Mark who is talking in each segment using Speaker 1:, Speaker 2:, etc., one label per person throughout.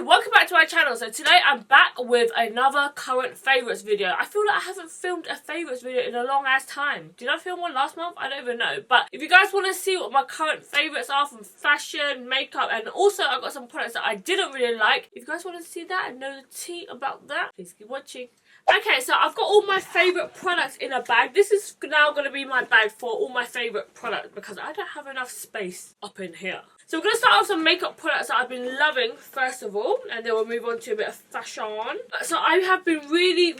Speaker 1: welcome back to my channel. So today I'm back with another current favourites video. I feel like I haven't filmed a favourites video in a long ass time. Did I film one last month? I don't even know. But if you guys want to see what my current favourites are from fashion, makeup, and also I've got some products that I didn't really like. If you guys want to see that and know the tea about that, please keep watching. Okay, so I've got all my favourite products in a bag. This is now going to be my bag for all my favourite products because I don't have enough space up in here. So we're going to start off with some makeup products that I've been loving first of all, and then we'll move on to a bit of fashion. So I have been really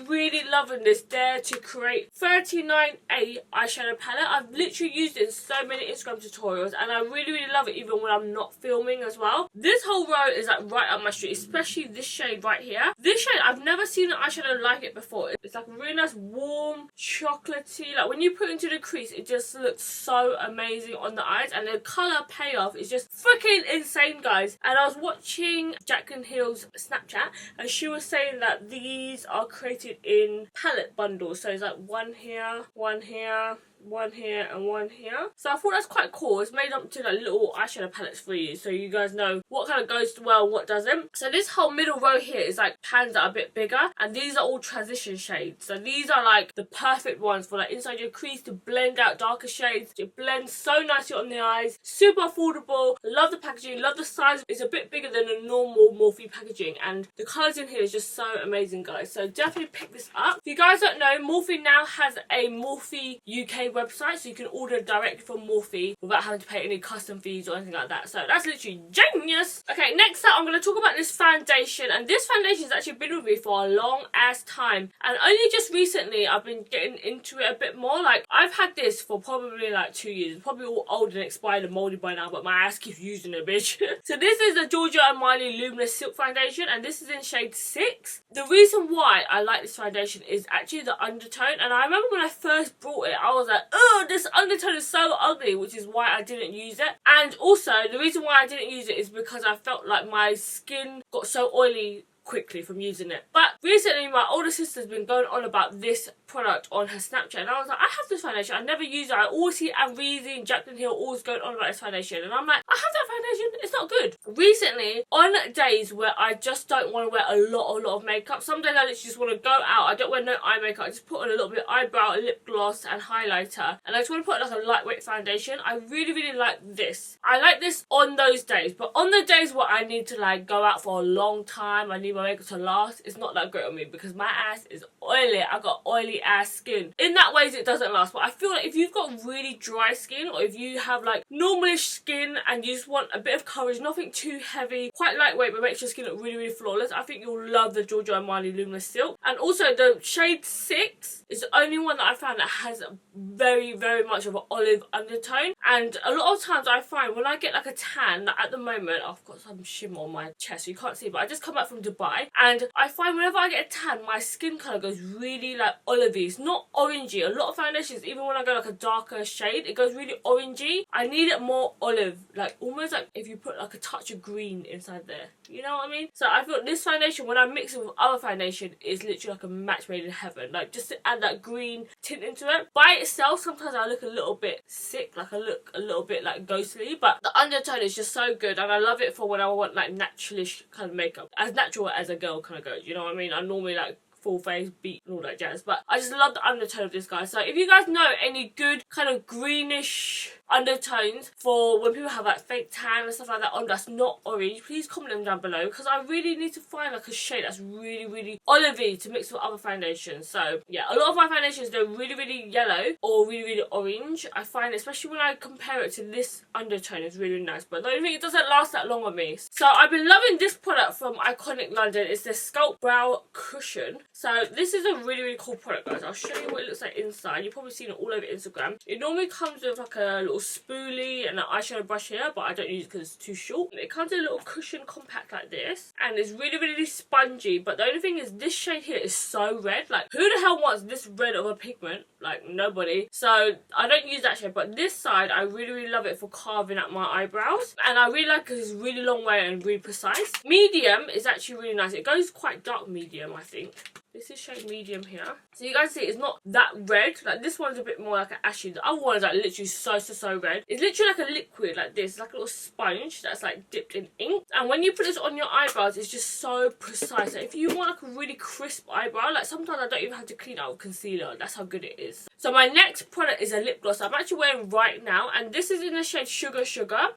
Speaker 1: loving this Dare to Create 39A eyeshadow palette. I've literally used it in so many Instagram tutorials and I really love it even when I'm not filming as well. This whole row is like right up my street, especially this shade right here. This shade, I've never seen an eyeshadow like it before. It's like a really nice warm chocolatey, like when you put it into the crease it just looks so amazing on the eyes, and the colour payoff is just freaking insane, guys. And I was watching Jaclyn Hill's Snapchat and she was saying that these are created in palette bundles, so it's like one here, one here, one here and one here. So I thought that's quite cool. It's made up to like little eyeshadow palettes for you, so you guys know what kind of goes well and what doesn't. So this whole middle row here is like pans that are a bit bigger, and these are all transition shades. So these are like the perfect ones for like inside your crease to blend out darker shades. It blends so nicely on the eyes. Super affordable. Love the packaging, love the size. It's a bit bigger than a normal Morphe packaging, and the colours in here is just so amazing, guys. So definitely pick this up. If you guys don't know, Morphe now has a Morphe UK website, so you can order directly from Morphe without having to pay any custom fees or anything like that. So that's literally genius. Okay, next up I'm going to talk about this foundation, and this foundation has actually been with me for a long ass time, and only just recently I've been getting into it a bit more. Like I've had this for probably like 2 years. It's probably all old and expired and mouldy by now, but my ass keeps using it, bitch. So this is the Giorgio Armani Luminous Silk Foundation, and this is in shade 6. The reason why I like this foundation is actually the undertone, and I remember when I first bought it I was like, oh, this undertone is so ugly, which is why I didn't use it. And also the reason why I didn't use it is because I felt like my skin got so oily quickly from using it. But recently my older sister's been going on about this product on her Snapchat, and I was like, I have this foundation, I never use it. I always see Amrezy and Jaclyn Hill always going on about this foundation, and I'm like, I have that foundation, it's not good. Recently, on days where I just don't want to wear a lot of makeup, some days I literally just want to go out, I don't wear no eye makeup, I just put on a little bit of eyebrow, a lip gloss and highlighter, and I just want to put like a lightweight foundation. I really like this. I like this on those days, but on the days where I need to like go out for a long time, I need my makeup to last, it's not that great on me because my ass is oily. I got oily ass skin. In that ways it doesn't last, but I feel like if you've got really dry skin, or if you have like normalish skin and you just want a bit of coverage, nothing too heavy, quite lightweight but makes your skin look really flawless, I think you'll love the Giorgio Armani Luminous Silk. And also the shade 6 is the only one that I found that has very much of an olive undertone, and a lot of times I find when I get like a tan, like at the moment I've got some shimmer on my chest so you can't see, but I just come back from Dubai, and I find whenever I get a tan my skin colour goes really like olivey. It's not orangey. A lot of foundations, even when I go like a darker shade, it goes really orangey. I need it more olive, like almost like if you put like a touch of green inside there, you know what I mean? So I feel this foundation, when I mix it with other foundation, is literally like a match made in heaven, like just to add that green tint into it. By itself sometimes I look a little bit sick, like I look a little bit like ghostly, but the undertone is just so good, and I love it for when I want like naturalish kind of makeup, as natural as a girl kind of goes, you know what I mean? I normally like full face beat and all that jazz, but I just love the undertone of this, guy. So if you guys know any good kind of greenish undertones for when people have like fake tan and stuff like that on that's not orange, please comment them down below, because I really need to find like a shade that's really olivey to mix with other foundations. So yeah, a lot of my foundations, they're really yellow or really orange. I find, especially when I compare it to this undertone, it's really nice, but the only thing, it doesn't last that long on me. So I've been loving this product from Iconic London. It's the Sculpt Brow Cushion. So this is a really cool product, guys. I'll show you what it looks like inside. You've probably seen it all over Instagram. It normally comes with like a little spoolie and an eyeshadow brush here, but I don't use it because it's too short. It comes in a little cushion compact like this, and it's really spongy, but the only thing is this shade here is so red. Like, who the hell wants this red of a pigment? Like, nobody. So I don't use that shade, but this side I really love it for carving out my eyebrows, and I really like it because it's really long way and really precise. Medium is actually really nice. It goes quite dark medium, I think. This is shade medium here. So you guys see it's not that red. Like this one's a bit more like an ashy. The other one is like literally so red. It's literally like a liquid like this. It's like a little sponge that's like dipped in ink. And when you put this on your eyebrows, it's just so precise. Like if you want like a really crisp eyebrow, like sometimes I don't even have to clean out with concealer. That's how good it is. So my next product is a lip gloss I'm actually wearing right now, and this is in the shade Sugar.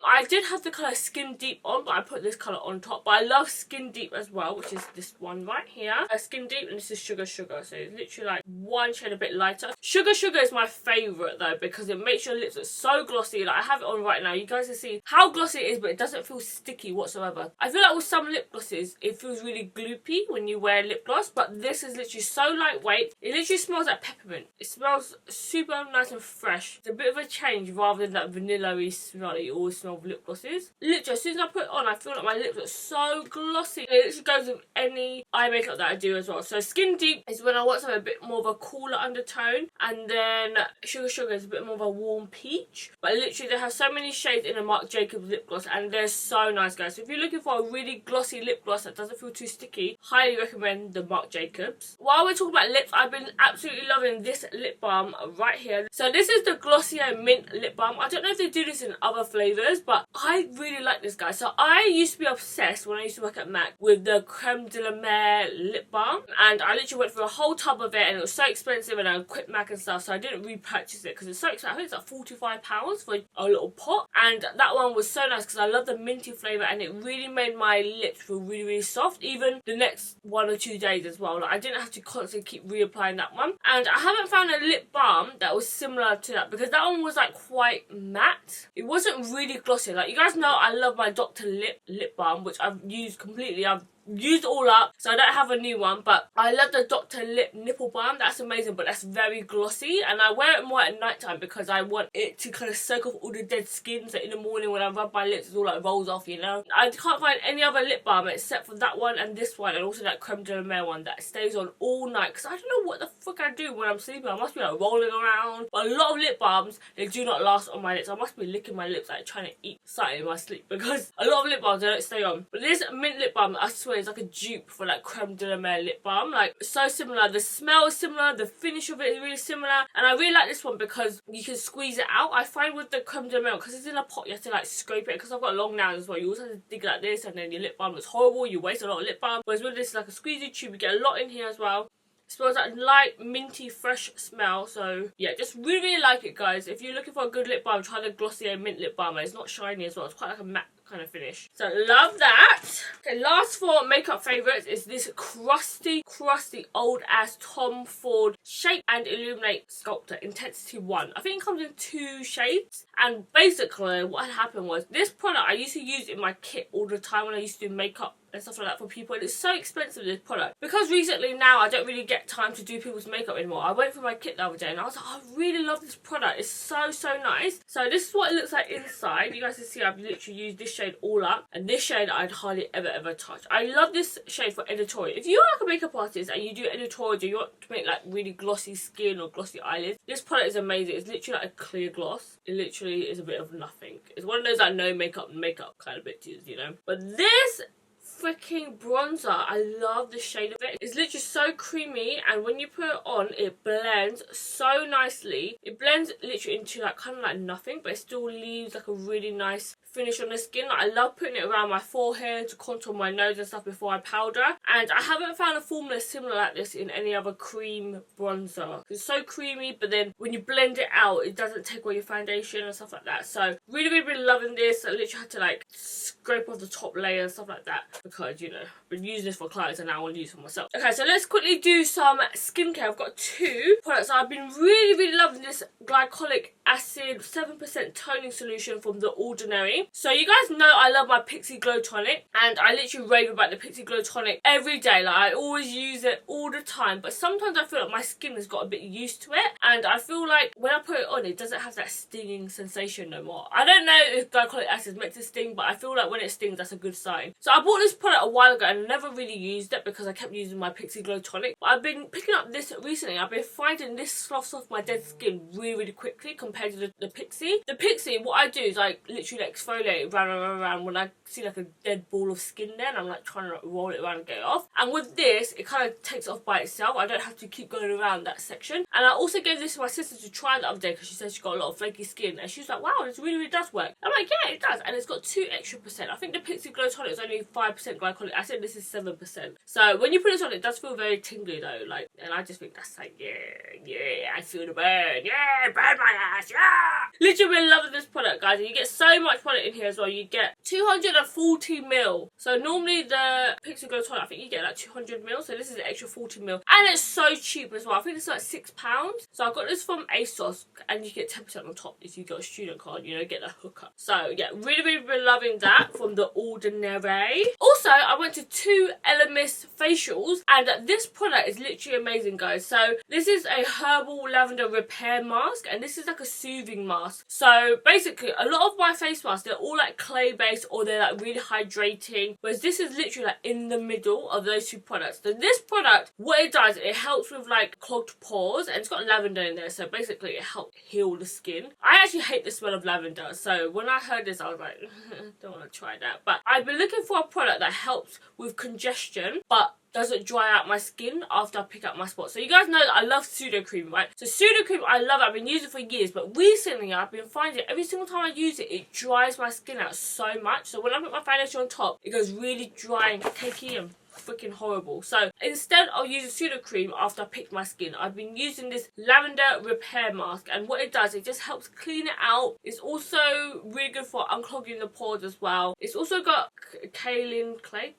Speaker 1: I did have the colour Skin Deep on, but I put this colour on top. But I love Skin Deep as well, which is this one right here. Skin Deep, and this is Sugar. So it's literally like one shade a bit lighter. Sugar is my favourite though, because it makes your lips look so glossy. Like I have it on right now. You guys can see how glossy it is, but it doesn't feel sticky whatsoever. I feel like with some lip glosses, it feels really gloopy when you wear lip gloss, but this is literally so lightweight. It literally smells like peppermint. It smells super nice and fresh. It's a bit of a change rather than that vanilla-y smell that you always smell with lip glosses. Literally, as soon as I put it on, I feel like my lips look so glossy. It literally goes with any eye makeup that I do as well. So Skin Deep is when I want something a bit more of a cooler undertone, and then Sugar is a bit more of a warm peach. But literally, they have so many shades in a Marc Jacobs lip gloss, and they're so nice, guys. So if you're looking for a really glossy lip gloss that doesn't feel too sticky, highly recommend the Marc Jacobs. While we're talking about lips, I've been absolutely loving this lip balm right here. So this is the Glossier Mint lip balm. I don't know if they do this in other flavours, but I really like this, guys. So I used to be obsessed when I used to work at MAC with the Creme de la Mer lip balm, and I literally went through a whole tub of it, and it was so expensive, and I quit MAC and stuff, so I didn't repurchase it because it's so expensive. I think it's like £45 for a little pot, and that one was so nice because I love the minty flavour, and it really made my lips feel really soft, even the next 1 or 2 days as well. Like I didn't have to constantly keep reapplying that one. And I haven't found a lip balm that was similar to that, because that one was like quite matte. It wasn't really glossy. Like you guys know I love my Dr. lip balm, which I've used completely. I've used all up, so I don't have a new one, but I love the Dr. Nipple balm. That's amazing, but that's very glossy, and I wear it more at night time because I want it to kind of soak off all the dead skin, so in the morning when I rub my lips, it's all like rolls off, you know. I can't find any other lip balm except for that one and this one, and also that Creme de la Mer one that stays on all night, because I don't know what the fuck I do when I'm sleeping. I must be like rolling around. But a lot of lip balms, they do not last on my lips. I must be licking my lips like trying to eat something in my sleep, because a lot of lip balms, they don't stay on. But this mint lip balm, I swear, is like a dupe for like Creme de la Mer lip balm. Like so similar, the smell is similar, the finish of it is really similar, and I really like this one because you can squeeze it out. I find with the Creme de la Mer, because it's in a pot, you have to like scrape it, because I've got long nails as well, you also have to dig like this, and then your lip balm is horrible, you waste a lot of lip balm. Whereas with this, it's like a squeezy tube, you get a lot in here as well. It smells like light, minty, fresh smell. So yeah, just really like it, guys. If you're looking for a good lip balm, try the Glossier Mint lip balm. It's not shiny as well, it's quite like a matte kind of finish. So love that. Okay, last four makeup favourites is this crusty old ass Tom Ford Shape and Illuminate Sculptor Intensity 1. I think it comes in 2 shades, and basically what had happened was this product I used to use in my kit all the time when I used to do makeup and stuff like that for people, and it's so expensive, this product, because recently now I don't really get time to do people's makeup anymore. I went through my kit the other day and I was like, I really love this product, it's so nice. So this is what it looks like inside. You guys can see I've literally used this shade all up, and this shade I'd hardly ever touch. I love this shade for editorial. If you're like a makeup artist and you do editorial, or you want to make like really glossy skin or glossy eyelids, this product is amazing. It's literally like a clear gloss. It literally is a bit of nothing. It's one of those like no makeup kind of bitches, you know. But this freaking bronzer, I love the shade of it. It's literally so creamy, and when you put it on, it blends so nicely. It blends literally into like kind of like nothing, but it still leaves like a really nice finish on the skin. Like, I love putting it around my forehead to contour my nose and stuff before I powder, and I haven't found a formula similar like this in any other cream bronzer. It's so creamy, but then when you blend it out, it doesn't take away your foundation and stuff like that. So really loving this. I literally had to like scrape off the top layer and stuff like that, because, you know, I've been using this for clients and now I want to use it for myself. Okay, so let's quickly do some skincare. I've got 2 products. I've been really loving this Glycolic Acid 7% toning solution from The Ordinary. So you guys know I love my Pixie Glow Tonic, and I literally rave about the Pixie Glow Tonic every day. Like, I always use it all the time, but sometimes I feel like my skin has got a bit used to it, and I feel like when I put it on, it doesn't have that stinging sensation no more. I don't know if Glycolic Acid is meant to sting, but I feel like when it stings, that's a good sign. So I bought this product a while ago and I never really used it because I kept using my Pixie Glow Tonic. But I've been picking up this recently. I've been finding this sloughs off my dead skin really quickly compared to the Pixie. The Pixie, what I do is I literally like exfoliate it around when I see like a dead ball of skin there, and I'm like trying to like, roll it around and get it off. And with this, it kind of takes it off by itself. I don't have to keep going around that section. And I also gave this to my sister to try the other day because she said she got a lot of flaky skin, and she was like, wow, this really does work. I'm like, yeah, it does. And it's got 2 extra percent. I think the Pixie Glow Tonic is only 5% glycolic. I said this is 7%. So when you put this on, it does feel very tingly though. Like, and I just think that's like, yeah, I feel the burn. Yeah, burn my ass. Yeah. Literally been loving this product, guys. And you get so much product in here as well. You get 240ml. So normally the Pixie Glow Tonic, I think you get like 200ml. So this is an extra 40ml. And it's so cheap as well. I think it's like £6. So I got this from ASOS, and you get 10% on top if you got a student card, you know, get the hookup. So yeah, really been loving that from The Ordinary. Also, I went to 2 Elemis facials, and this product is literally amazing, guys. So this is a Herbal Lavender Repair Mask, and this is like a soothing mask. So basically, a lot of my face masks, they're all like clay based or they're like really hydrating, whereas this is literally like in the middle of those 2 products. So this product, what it does, it helps with like clogged pores, and it's got lavender in there, so basically it helps heal the skin. I actually hate the smell of lavender, so when I heard this I was like, don't want to try that. But I've been looking for a product that helps with congestion but doesn't dry out my skin after I pick up my spots. So you guys know that I love pseudo cream, right? So pseudo cream, I love it. I've been using it for years, but recently I've been finding every single time I use it, it dries my skin out so much. So when I put my foundation on top, it goes really dry and cakey and freaking horrible. So instead of using pseudo cream after I picked my skin, I've been using this lavender repair mask, and what it does, it just helps clean it out. It's also really good for unclogging the pores as well. It's also got kaolin clay.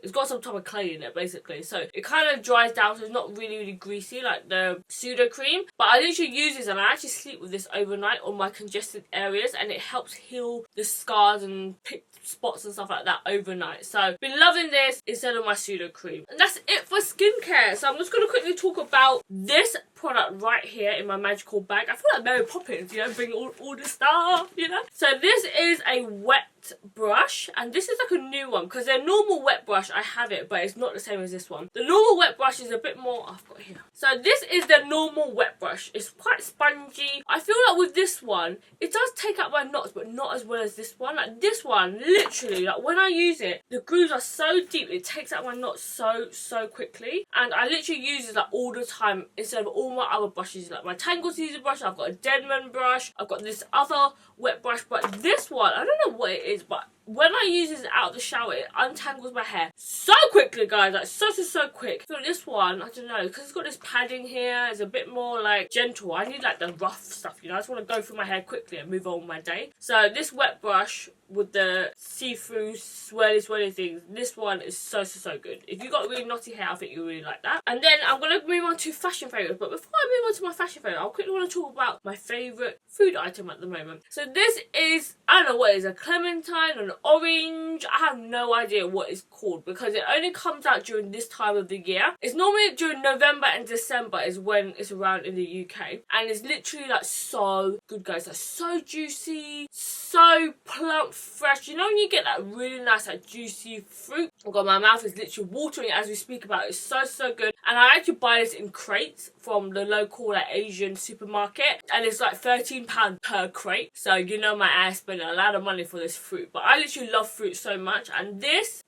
Speaker 1: It's got some type of clay in it basically, so it kind of dries down, so it's not really greasy like the pseudo cream. But I literally use this, and I actually sleep with this overnight on my congested areas, and it helps heal the scars and pick spots and stuff like that overnight. So been loving this instead of my pseudo cream. And that's it for skincare. So I'm just going to quickly talk about this product right here in my magical bag. I feel like Mary Poppins, you know, bring all the stuff, you know. So this is a wet brush, and this is like a new one because their normal wet brush, I have it, but it's not the same as this one. The normal wet brush is a bit more, I've got here. So this is the normal wet brush. It's quite spongy. I feel like with this one, it does take out my knots, but not as well as this one. Like this one, literally, like when I use it, the grooves are so deep, it takes out my knots so quickly. And I literally use it like all the time instead of all my other brushes, like my Tangle Teezer brush, I've got a Deadman brush, I've got this other wet brush, but this one, I don't know what it is, but when I use this out of the shower, it untangles my hair so quickly, guys, like so quick. So this one, I don't know, because it's got this padding here, it's a bit more like gentle. I need like the rough stuff, you know, I just want to go through my hair quickly and move on with my day. So this wet brush with the see-through swirly things, this one is so good. If you've got really knotty hair, I think you'll really like that. And then I'm going to move on to fashion favourites, but before I move on to my fashion favourite, I quickly want to talk about my favourite food item at the moment. So this is, I don't know what it is, a clementine, an orange, I have no idea what it's called because it only comes out during this time of the year. It's normally during November and December is when it's around in the UK, and it's literally like so good, guys, like so juicy, so plump, fresh. You know when you get that really nice like juicy fruit? Oh god, my mouth is literally watering as we speak about it. It's so good. And I actually buy this in crates from the local like Asian supermarket, and it's like £13 per crate, so you know my ass spent a lot of money for this fruit. But I literally love fruit so much, and this,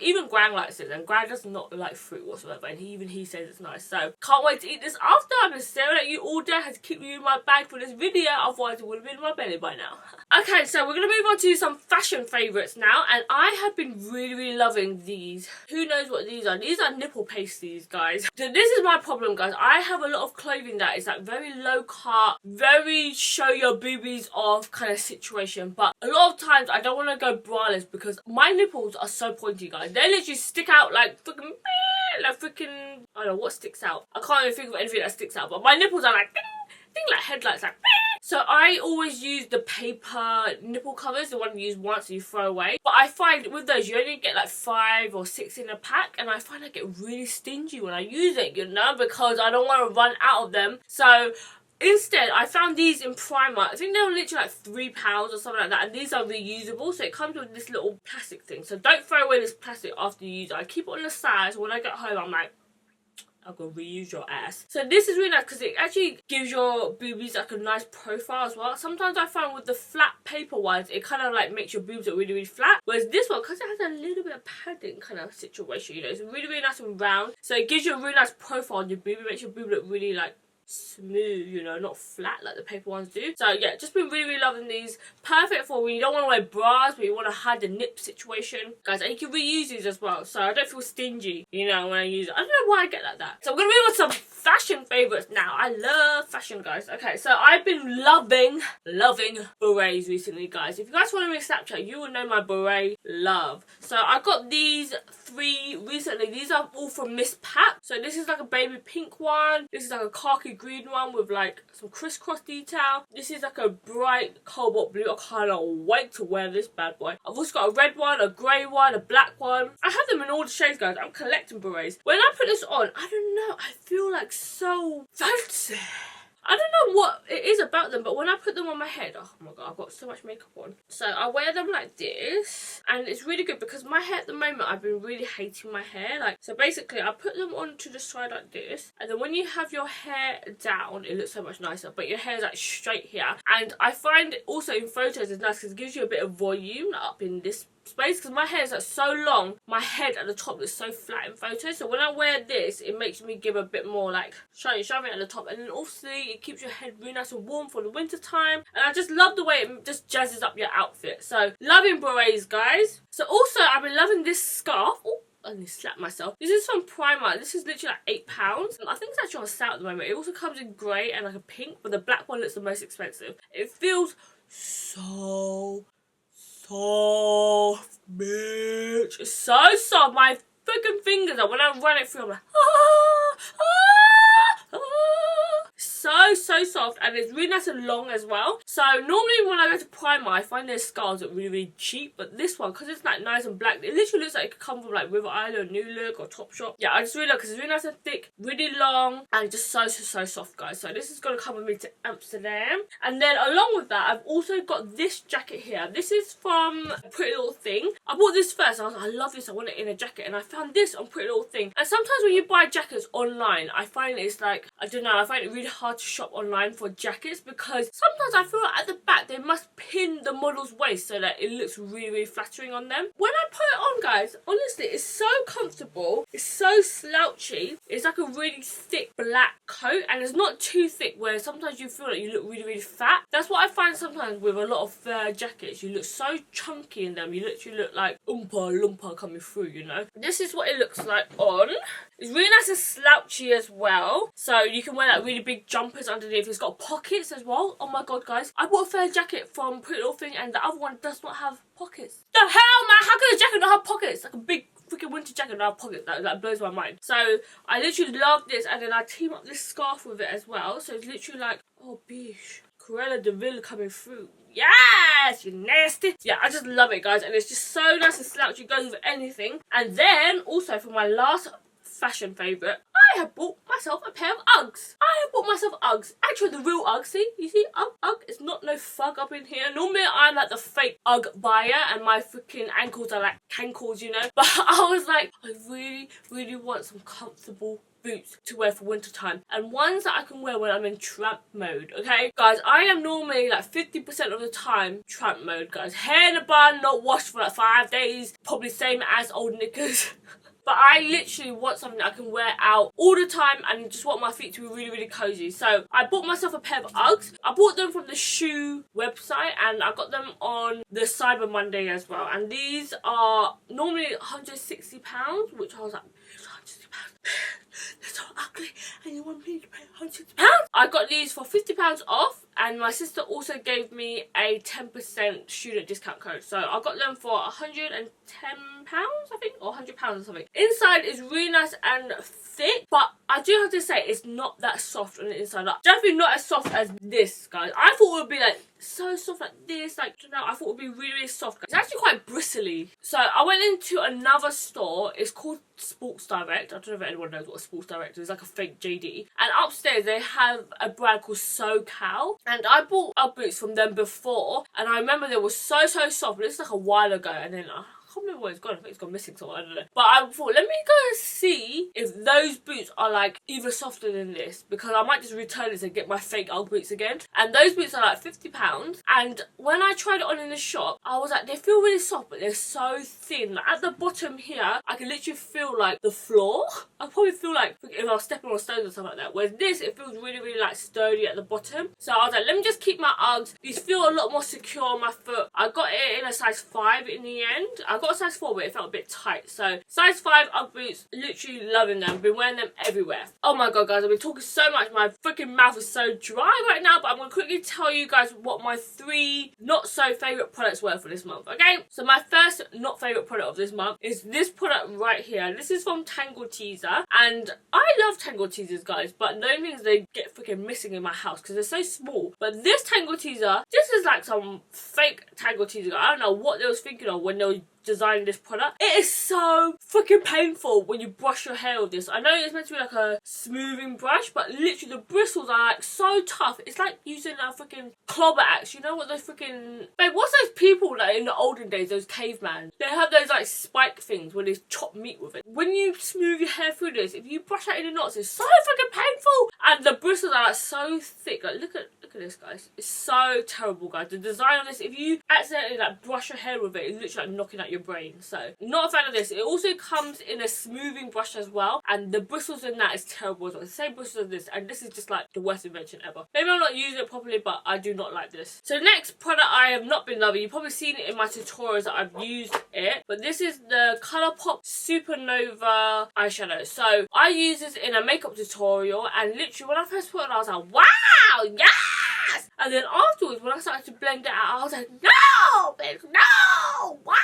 Speaker 1: even Gran likes it, and Gran does not like fruit whatsoever, and he says it's nice. So can't wait to eat this after. I've been staring at you all day. I had to keep you in my bag for this video, otherwise it would have been in my belly by now. Okay, so we're going to move on to some fashion favourites now, and I have been really loving these. Who knows what these are? These are nipple pasties, guys. So this is my problem, guys. I have a lot of clothing that is like very low cut, very show your boobies off kind of situation, but a lot of times I don't want to go braless because my nipples are so pointy, guys. They literally stick out like freaking, I don't know what sticks out. I can't even think of anything that sticks out, but my nipples are like ding, like headlights, like. So I always use the paper nipple covers, the one you use once and you throw away. But I find with those, you only get like 5 or 6 in a pack, and I find I get really stingy when I use it, you know, because I don't want to run out of them. So instead I found these in Primark. I think they were literally like £3 or something like that, and these are reusable, so it comes with this little plastic thing. So don't throw away this plastic after you use it. I keep it on the side, so when I get home I'm like, I'm gonna reuse your ass. So this is really nice because it actually gives your boobies like a nice profile as well. Sometimes I find with the flat paper ones, it kind of like makes your boobs look really, really flat. Whereas this one, because it has a little bit of padding kind of situation, you know, it's really, really nice and round. So it gives you a really nice profile on your boob. It makes your boob look really like smooth, you know, not flat like the paper ones do. So yeah, just been really, really loving these. Perfect for when you don't want to wear bras but you want to hide the nip situation, guys. And you can reuse these as well, so I don't feel stingy, you know, when I use it. I don't know why I get like that. So I'm gonna move on to some fashion favorites now. I love fashion, guys. Okay, so I've been loving berets recently, guys. If you guys follow me on Snapchat, you will know my beret love. So I got these 3 recently. These are all from Misspap. So this is like a baby pink one, this is like a khaki green one with like some crisscross detail, this is like a bright cobalt blue. I cannot wait to wear this bad boy. I've also got a red one, a grey one, a black one. I have them in all the shades, guys. I'm collecting berets. When I put this on, I don't know, I feel like so fancy. I don't know what it is about them, but when I put them on my head, oh my god, I've got so much makeup on. So I wear them like this, and it's really good because my hair at the moment, I've been really hating my hair. Like, so basically, I put them onto the side like this, and then when you have your hair down, it looks so much nicer, but your hair is like straight here. And I find also in photos it's nice because it gives you a bit of volume up in this space, because my hair is like so long, my head at the top is so flat in photos. So when I wear this, it makes me give a bit more like shiny at the top, and then also it keeps your head really nice and warm for the winter time. And I just love the way it just jazzes up your outfit. So loving berets, guys. So also I've been loving this scarf. Oh, I need to slap myself. This is from Primark. This is literally like £8. I think it's actually on sale at the moment. It also comes in grey and like a pink, but the black one looks the most expensive. It feels so soft, bitch. It's so soft. My freaking fingers are, when I run it through, I'm like, so soft, and it's really nice and long as well. So normally when I go to Primark, I find their scarves look really, really cheap, but this one, because it's like nice and black, it literally looks like it could come from like River Island or New Look or Topshop. Yeah, I just really love it because it's really nice and thick, really long, and just so soft, guys. So this is going to come with me to Amsterdam. And then along with that, I've also got this jacket here. This is from Pretty Little Thing. I bought this first. I was like, I love this, I want it in a jacket, and I found this on Pretty Little Thing. And sometimes when you buy jackets online, I find it's like, I don't know, I find it really hard to shop online for jackets, because sometimes I feel like at the back they must pin the model's waist so that it looks really, really flattering on them. When I put it on, guys, honestly, it's so comfortable, it's so slouchy. It's like a really thick black coat, and it's not too thick where sometimes you feel like you look really, really fat. That's what I find sometimes with a lot of fur jackets. You look so chunky in them, you literally look like oompa loompa coming through, you know. This is what it looks like on. It's really nice and slouchy as well, so you can wear like really big jumpers underneath. It's got pockets as well. Oh my god, guys, I bought a fur jacket from Pretty Little Thing and the other one does not have pockets. The hell, man, how can a jacket not have pockets? Like a big freaking winter jacket not have pockets. That blows my mind. So I literally love this, and then I team up this scarf with it as well, so it's literally like, oh bish, Cruella de Vil coming through. Yes, you nasty. Yeah, I just love it, guys, and it's just so nice and slouchy. It goes with anything. And then also for my last fashion favourite, I have bought myself a pair of Uggs. I have bought myself Uggs. Actually, the real Uggs. See? You see? Ugg. It's not no fug up in here. Normally, I'm like the fake Ugg buyer, and my freaking ankles are like cankles, you know? But I was like, I really, really want some comfortable boots to wear for winter time, and ones that I can wear when I'm in tramp mode. Okay, guys, I am normally like 50% of the time tramp mode, guys. Hair in a bun, not washed for like 5 days, probably same as old knickers. But I literally want something that I can wear out all the time and just want my feet to be really, really cozy. So I bought myself a pair of Uggs. I bought them from the shoe website, and I got them on the Cyber Monday as well. And these are normally £160, which I was like, £160? They're so ugly, and you want me to pay £160? I got these for £50 off, and my sister also gave me a 10% student discount code. So I got them for £110, I think, or £100 or something. Inside is really nice and thick, but I do have to say it's not that soft on the inside. Like, definitely not as soft as this, guys. I thought it would be like so soft like this. Like, I don't know, I thought it would be really, really soft. It's actually quite bristly. So I went into another store. It's called Sports Direct. I don't know if anyone knows what a Sports Direct is. It's like a fake JD. And upstairs they have a brand called SoCal. And I bought our boots from them before. And I remember they were so soft. But it's like a while ago. And then I can't remember where it's gone. I think it's gone missing somewhere. I don't know. But I thought, let me go and see if those boots are like even softer than this, because I might just return this and get my fake Ugg boots again. And those boots are like £50. And when I tried it on in the shop, I was like, they feel really soft, but they're so thin. Like, at the bottom here, I can literally feel like the floor. I probably feel like if I was stepping on stones or something like that. Whereas this, it feels really, really like sturdy at the bottom. So I was like, let me just keep my Uggs. These feel a lot more secure on my foot. I got it in a size 5 in the end. I got a size 4, but it felt a bit tight. So size 5 Ugg boots, literally loving them. Been wearing them everywhere. Oh my god, guys, I've been talking so much. My freaking mouth is so dry right now, but I'm going to quickly tell you guys what my 3 not so favourite products were for this month, okay? So my first not favourite product of this month is this product right here. This is from Tangle Teezer, and I love Tangle Teezers, guys, but the only thing is they get freaking missing in my house because they're so small. But this Tangle Teezer, this is like some fake Tangle Teezer. I don't know what they was thinking of when they were designing this product. It is so freaking painful when you brush your hair with this. I know it's meant to be like a smoothing brush, but literally the bristles are like so tough. It's like using a freaking clobber axe. You know what those freaking... Babe, what's those people like in the olden days, those cavemen? They have those like spike things where they chop meat with it. When you smooth your hair through this, if you brush out any knots, it's so freaking painful. And the bristles are like so thick. Like, look at this, guys. It's so terrible, guys. The design of this, if you accidentally like brush your hair with it, it's literally like knocking out your brain. So not a fan of this. It also comes in a smoothing brush as well, and the bristles in that is terrible as well. The same bristles as this, and this is just like the worst invention ever. Maybe I'm not using it properly, but I do not like this. So the next product I have not been loving, you've probably seen it in my tutorials that I've used it, but this is the Colorpop Supernova eyeshadow. So I use this in a makeup tutorial, and literally when I first put it on, I was like, wow, yes! And then afterwards, when I started to blend it out, I was like, no, bitch, no, why?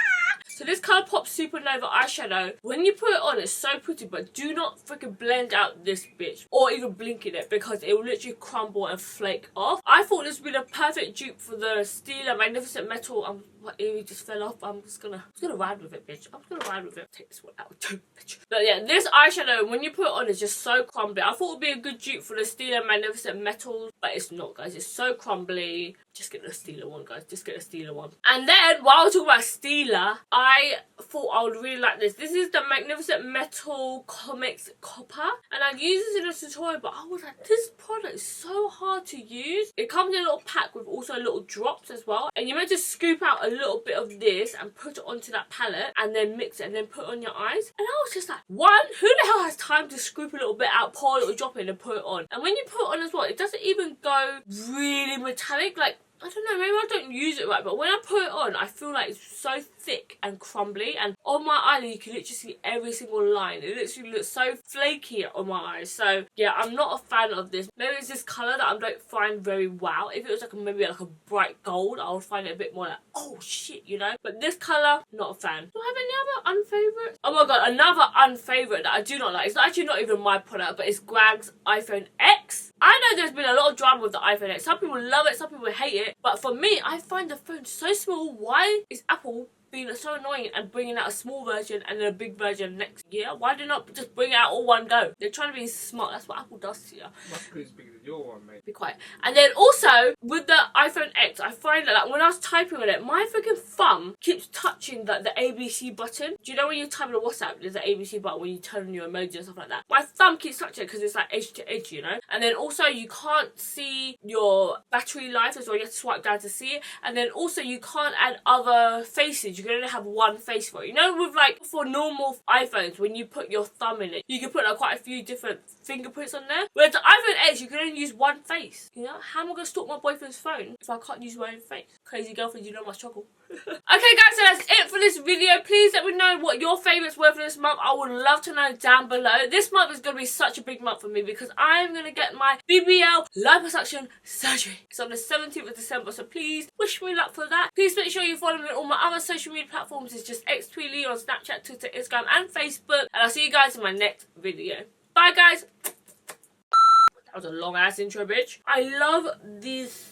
Speaker 1: So this Colorpop Supernova eyeshadow, when you put it on, it's so pretty, but do not freaking blend out this bitch or even blink in it, because it will literally crumble and flake off. I thought this would be the perfect dupe for the Stila Magnificent Metal. What earring just fell off. I'm just gonna ride with it, bitch. I'm just gonna ride with it. Take this one out too, bitch. But yeah, this eyeshadow, when you put it on, is just so crumbly. I thought it would be a good dupe for the Stila Magnificent Metals, but it's not, guys. It's so crumbly. Just get the Stila one, guys. Just get the Stila one. And then, while I was talking about Stila, I thought I would really like this. This is the Magnificent Metal Comex Copper. And I used this in a tutorial, but I was like, this product is so hard to use. It comes in a little pack with also little drops as well. And you're meant to scoop out a little bit of this and put it onto that palette and then mix it and then put it on your eyes. And I was just like, one, who the hell has time to scoop a little bit out, pour a little drop in and put it on? And when you put it on as well, it doesn't even go really metallic. Like, I don't know, maybe I don't use it right, but when I put it on, I feel like it's so thick and crumbly, and on my eyelid you can literally see every single line. It literally looks so flaky on my eyes. So yeah, I'm not a fan of this. Maybe it's this colour that I don't find very wow. If it was like maybe like a bright gold, I would find it a bit more like, oh shit, you know. But this colour, not a fan. Do I have any other unfavourites? Oh my god, another unfavourite that I do not like. It's actually not even my product, but it's Gwag's iPhone X. I know there's been a lot of drama with the iPhone X. Some people love it, some people hate it. But for me, I find the phone so small. Why is Apple being so annoying and bringing out a small version and then a big version next year? Why do they not just bring it out all one go? They're trying to be smart. That's what Apple does to you.
Speaker 2: Must be as big as your one, mate.
Speaker 1: Be quiet. And then also, with the iPhone X, I find that like, when I was typing on it, my freaking thumb keeps touching the ABC button. Do you know when you type in a WhatsApp, there's an ABC button when you turn on your emoji and stuff like that? My thumb keeps touching it because it's like edge to edge, you know? And then also, you can't see your battery life as well. You have to swipe down to see it. And then also, you can't add other faces. You can only have one face for it. You know, with like, for normal iPhones, when you put your thumb in it, you can put like quite a few different fingerprints on there. Whereas the iPhone X, you can only use one face. You know, how am I going to stalk my boyfriend's phone if I can't use my own face? Crazy girlfriend, you know my struggle. Okay guys, so that's it for this video. Please let me know what your favourites were for this month. I would love to know down below. This month is going to be such a big month for me because I'm going to get my BBL liposuction surgery. It's on the 17th of December, so please wish me luck for that. Please make sure you follow me on all my other social media platforms. It's just xtweely on Snapchat, Twitter, Instagram and Facebook. And I'll see you guys in my next video. Bye guys. That was a long ass intro, bitch. I love these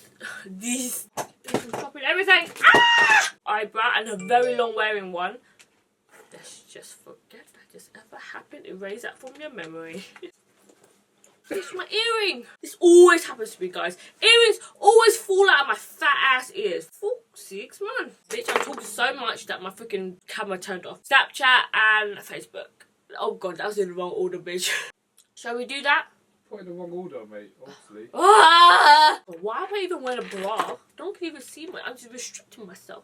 Speaker 1: dropping everything. Ah! Eyebrow and a very long wearing one. Let's just forget that this ever happened. Erase that from your memory. It's my earring. This always happens to me, guys. Earrings always fall out of my fat ass ears. 4, 6 months. Bitch, I'm talking so much that my freaking camera turned off. Snapchat and Facebook. Oh god, that was in the wrong order, bitch. Shall we do that?
Speaker 2: Put in the wrong order, mate, obviously.
Speaker 1: Ah! Why am I even wearing a bra? No one can even see me. I'm just restricting myself.